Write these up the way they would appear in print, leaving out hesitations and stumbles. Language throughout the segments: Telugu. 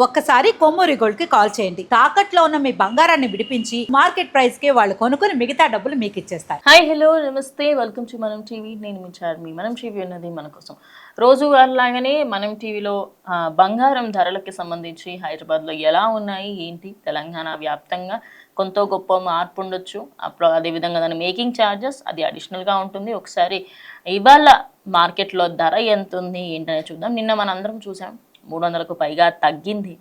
ఒక్కసారి కొమ్మూరి గోల్డ్ కి కాల్ చేయండి. తాకట్లో ఉన్న మీ బంగారాన్ని విడిపించి మార్కెట్ ప్రైస్ కి వాళ్ళు కొనుక్కుని మిగతా డబ్బులు మీకు ఇచ్చేస్తారు. హాయ్ హలో నమస్తే, వెల్కమ్ టు మనం టీవీ. నేను మీ చార్మి. మనం టీవీ ఉన్నది మన కోసం. రోజువారీలాగానే మనం టీవీలో బంగారం ధరలకి సంబంధించి హైదరాబాద్లో ఎలా ఉన్నాయి ఏంటి, తెలంగాణ వ్యాప్తంగా కొంత గొప్ప మార్పు ఉండొచ్చు. అప్పుడు అదేవిధంగా దాని మేకింగ్ ఛార్జెస్ అది అడిషనల్గా ఉంటుంది. ఒకసారి ఇవాళ మార్కెట్లో ధర ఎంత ఉంది ఏంటనే చూద్దాం. నిన్న మనందరం చూసాం 300కు పైగా తగ్గింది.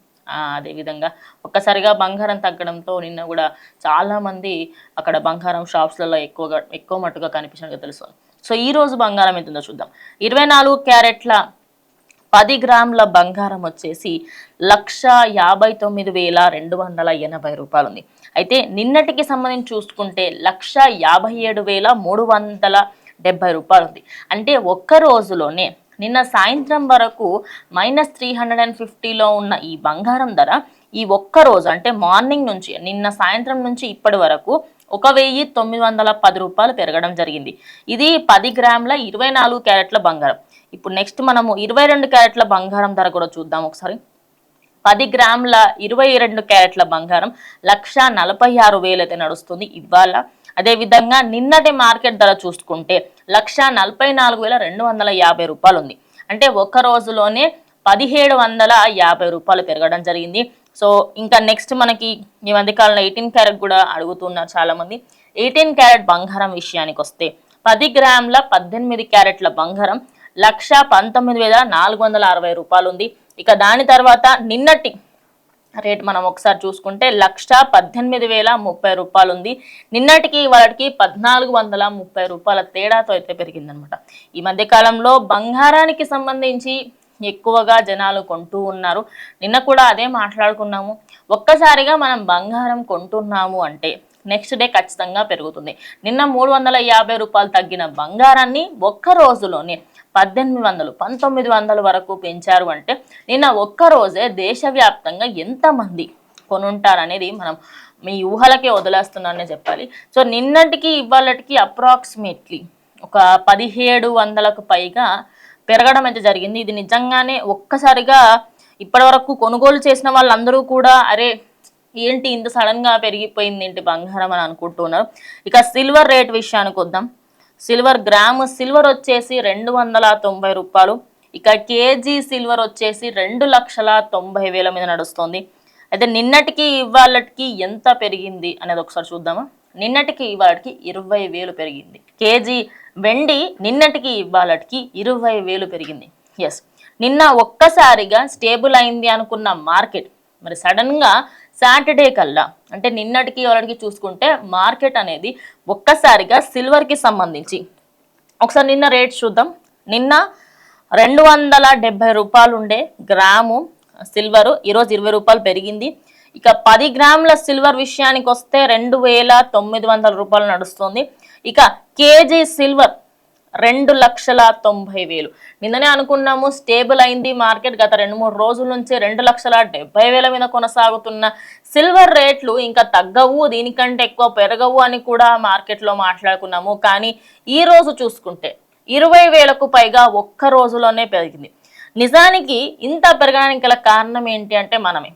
అదేవిధంగా ఒక్కసారిగా బంగారం తగ్గడంతో నిన్న కూడా చాలామంది అక్కడ బంగారం షాప్స్లలో ఎక్కువ మట్టుగా కనిపించినట్టు తెలుస్తుంది. సో ఈ రోజు బంగారం ఎంత ఉందో చూద్దాం. 24 క్యారెట్ల 10 గ్రాముల బంగారం వచ్చేసి 1,59,280 రూపాయలు ఉంది. అయితే నిన్నటికి సంబంధించి చూసుకుంటే 1,57,370 రూపాయలు ఉంది. అంటే ఒక్క రోజులోనే నిన్న సాయంత్రం వరకు -350లో ఉన్న ఈ బంగారం ధర ఈ ఒక్క రోజు అంటే మార్నింగ్ నుంచి నిన్న సాయంత్రం నుంచి ఇప్పటి వరకు 1,910 రూపాయలు పెరగడం జరిగింది. ఇది 10 గ్రాముల 24 క్యారెట్ల బంగారం. ఇప్పుడు నెక్స్ట్ మనము 22 క్యారెట్ల బంగారం ధర కూడా చూద్దాం ఒకసారి. 10 గ్రాముల 22 క్యారెట్ల బంగారం 1,46,000 అయితే నడుస్తుంది ఇవాళ. అదేవిధంగా నిన్నటి మార్కెట్ ధర చూసుకుంటే 1,44,250 రూపాయలు ఉంది. అంటే ఒక్క రోజులోనే 1,750 రూపాయలు పెరగడం జరిగింది. సో ఇంకా నెక్స్ట్ మనకి ఈ మధ్యకాలంలో 18 క్యారెట్ కూడా అడుగుతున్నారు చాలామంది. 18 క్యారెట్ బంగారం విషయానికి వస్తే 10 గ్రాముల 18 క్యారెట్ల బంగారం 1,19,460 రూపాయలు ఉంది. ఇక దాని తర్వాత నిన్నటి రేట్ మనం ఒకసారి చూసుకుంటే 1,18,030 రూపాయలు ఉంది. నిన్నటికి వాళ్ళకి 1,430 రూపాయల తేడాతో అయితే పెరిగిందనమాట. ఈ మధ్య కాలంలో బంగారానికి సంబంధించి ఎక్కువగా జనాలు కొంటూ ఉన్నారు. నిన్న కూడా అదే మాట్లాడుకున్నాము. ఒక్కసారిగా మనం బంగారం కొంటున్నాము అంటే నెక్స్ట్ డే ఖచ్చితంగా పెరుగుతుంది. నిన్న 350 రూపాయలు తగ్గిన బంగారాన్ని ఒక్క రోజులోనే 1,800, 1,900 వరకు పెంచారు. అంటే నిన్న ఒక్కరోజే దేశవ్యాప్తంగా ఎంతమంది కొనుంటారనేది మనం మీ ఊహలకే వదిలేస్తున్నాననే చెప్పాలి. సో నిన్నటికి ఇవాళకి అప్రాక్సిమేట్లీ ఒక 1,700కు పైగా పెరగడం అయితే జరిగింది. ఇది నిజంగానే ఒక్కసారిగా ఇప్పటి వరకు కొనుగోలు చేసిన వాళ్ళందరూ కూడా అరే ఏంటి ఇంత సడన్గా పెరిగిపోయింది ఏంటి బంగారం అని అనుకుంటున్నారు. ఇక సిల్వర్ రేట్ విషయానికి వద్దాం. సిల్వర్ గ్రాము సిల్వర్ వచ్చేసి 290 రూపాయలు. ఇక కేజీ సిల్వర్ వచ్చేసి 2,90,000 మీద నడుస్తుంది. అయితే నిన్నటికి ఇవాళకి ఎంత పెరిగింది అనేది ఒకసారి చూద్దామా. నిన్నటికి ఇవాళకి 20,000 పెరిగింది. కేజీ వెండి నిన్నటికి ఇవాళకి 20,000 పెరిగింది. ఎస్, నిన్న ఒక్కసారిగా స్టేబుల్ అయింది అనుకున్న మార్కెట్ మరి సడన్గా సాటర్డే కల్లా అంటే నిన్నటికి వాళ్ళకి చూసుకుంటే మార్కెట్ అనేది ఒక్కసారిగా సిల్వర్కి సంబంధించి ఒకసారి నిన్న రేట్ చూద్దాం. నిన్న 270 రూపాయలు ఉండే గ్రాము సిల్వరు, ఈరోజు 20 రూపాయలు పెరిగింది. ఇక 10 గ్రాముల సిల్వర్ విషయానికి వస్తే 2,900 రూపాయలు నడుస్తుంది. ఇక కేజీ సిల్వర్ 2,90,000. నిన్ననే అనుకున్నాము స్టేబుల్ అయింది మార్కెట్. గత 2-3 రోజుల నుంచి 2,70,000 మీద కొనసాగుతున్న సిల్వర్ రేట్లు ఇంకా తగ్గవు, దీనికంటే ఎక్కువ పెరగవు అని కూడా మార్కెట్లో మాట్లాడుకున్నాము. కానీ ఈ రోజు చూసుకుంటే 20,000కు పైగా ఒక్క రోజులోనే పెరిగింది. నిజానికి ఇంత పెరగడానికి గల కారణం ఏంటి అంటే మనమే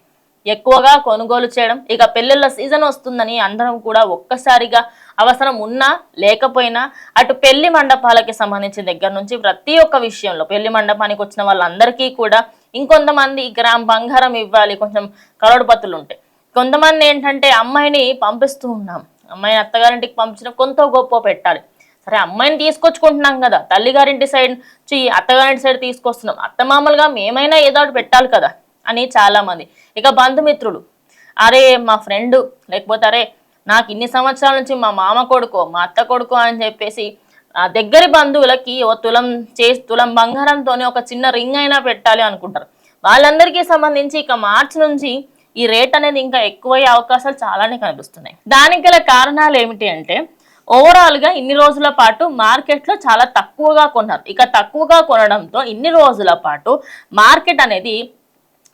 ఎక్కువగా కొనుగోలు చేయడం. ఇక పెళ్ళిళ్ళ సీజన్ వస్తుందని అందరం కూడా ఒక్కసారిగా అవసరం ఉన్నా లేకపోయినా అటు పెళ్లి మండపాలకి సంబంధించిన దగ్గర నుంచి ప్రతి ఒక్క విషయంలో పెళ్లి మండపానికి వచ్చిన వాళ్ళందరికీ కూడా ఇంకొంతమంది గ్రామ్ బంగారం ఇవ్వాలి, కొంచెం కరోడుపత్తులు ఉంటాయి. కొంతమంది ఏంటంటే అమ్మాయిని పంపిస్తూ ఉన్నాం, అమ్మాయిని అత్తగారింటికి పంపించిన కొంత గొప్ప పెట్టాలి. సరే అమ్మాయిని తీసుకొచ్చుకుంటున్నాం కదా, తల్లిగారింటి సైడ్ నుంచి అత్తగారింటి సైడ్ తీసుకొస్తున్నాం, అత్తమామలుగా మేమైనా ఏదో ఒకటి పెట్టాలి కదా అని చాలామంది. ఇక బంధుమిత్రులు అరే మా ఫ్రెండ్ లేకపోతే అరే నాకు ఇన్ని సంవత్సరాల నుంచి మా మామ కొడుకో మా అత్త కొడుకో అని చెప్పేసి దగ్గరి బంధువులకి ఓ తులం బంగారంతోనే ఒక చిన్న రింగ్ అయినా పెట్టాలి అనుకుంటారు. వాళ్ళందరికీ సంబంధించి ఇక మార్చి నుంచి ఈ రేట్ అనేది ఇంకా ఎక్కువయ్యే అవకాశాలు చాలానే కనిపిస్తున్నాయి. దానికి గల కారణాలు ఏమిటి అంటే ఓవరాల్గా ఇన్ని రోజుల పాటు మార్కెట్లో చాలా తక్కువగా కొన్నారు. ఇక తక్కువగా కొనడంతో ఇన్ని రోజుల పాటు మార్కెట్ అనేది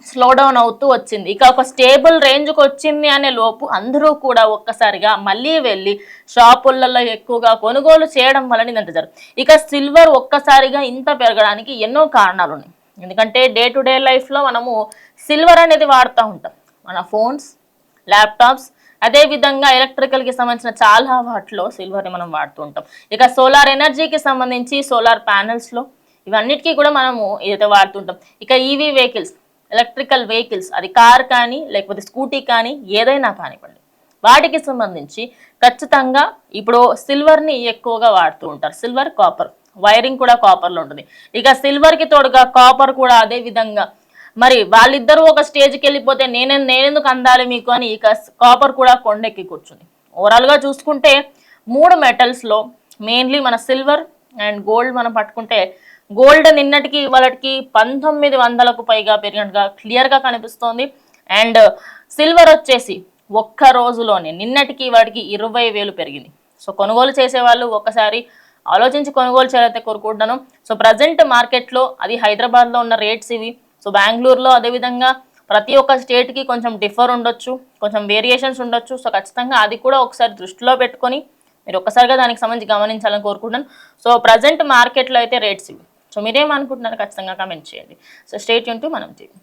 స్లో డౌన్ అవుతూ వచ్చింది. ఇక ఒక స్టేబుల్ రేంజ్కి వచ్చింది అనే లోపు అందరూ కూడా ఒక్కసారిగా మళ్ళీ వెళ్ళి షాపులలో ఎక్కువగా కొనుగోలు చేయడం వలన ఇదంత జరుగుతుంది. ఇక సిల్వర్ ఒక్కసారిగా ఇంత పెరగడానికి ఎన్నో కారణాలు ఉన్నాయి. ఎందుకంటే డే టు డే లైఫ్లో మనము సిల్వర్ అనేది వాడుతూ ఉంటాం. మన ఫోన్స్, ల్యాప్టాప్స్, అదేవిధంగా ఎలక్ట్రికల్కి సంబంధించిన చాలా వాటిలో సిల్వర్ని మనం వాడుతూ ఉంటాం. ఇక సోలార్ ఎనర్జీకి సంబంధించి సోలార్ ప్యానెల్స్లో ఇవన్నిటికీ కూడా మనము ఏదైతే వాడుతుంటాం. ఇక ఈవీ వెహికల్స్, ఎలక్ట్రికల్ వెహికల్స్, అది కార్ కానీ లేకపోతే స్కూటీ కానీ ఏదైనా కానివ్వండి, వాటికి సంబంధించి ఖచ్చితంగా ఇప్పుడు సిల్వర్ని ఎక్కువగా వాడుతూ ఉంటారు. సిల్వర్, కాపర్, వైరింగ్ కూడా కాపర్లో ఉంటుంది. ఇక సిల్వర్కి తోడుగా కాపర్ కూడా అదే విధంగా. మరి వాళ్ళిద్దరూ ఒక స్టేజ్కి వెళ్ళిపోతే నేనెందుకు అందాలి మీకు అని ఇక కాపర్ కూడా కొండెక్కి కూర్చుంది. ఓవరాల్గా చూసుకుంటే 3 మెటల్స్లో మెయిన్లీ మన సిల్వర్ అండ్ గోల్డ్ మనం పట్టుకుంటే, గోల్డ్ నిన్నటికి వాళ్ళకి 1900కు పైగా పెరిగినట్టుగా క్లియర్గా కనిపిస్తోంది. అండ్ సిల్వర్ వచ్చేసి ఒక్క రోజులోనే నిన్నటికి వాటికి 20,000 పెరిగింది. సో కొనుగోలు చేసే వాళ్ళు ఒక్కసారి ఆలోచించి కొనుగోలు చేయాలైతే కోరుకుంటున్నాను. సో ప్రజెంట్ మార్కెట్లో అది హైదరాబాద్లో ఉన్న రేట్స్ ఇవి. సో బెంగళూరులో అదేవిధంగా ప్రతి ఒక్క స్టేట్కి కొంచెం డిఫర్ ఉండొచ్చు, కొంచెం వేరియేషన్స్ ఉండొచ్చు. సో ఖచ్చితంగా అది కూడా ఒకసారి దృష్టిలో పెట్టుకొని మీరు ఒక్కసారిగా దానికి సంబంధించి గమనించాలని కోరుకుంటున్నాను. సో ప్రజెంట్ మార్కెట్లో అయితే రేట్స్ ఇవి. సో మీరేమనుకుంటున్నారు ఖచ్చితంగా కామెంట్ చేయండి. సో స్టే ట్యూన్ టు మనం టీవీ.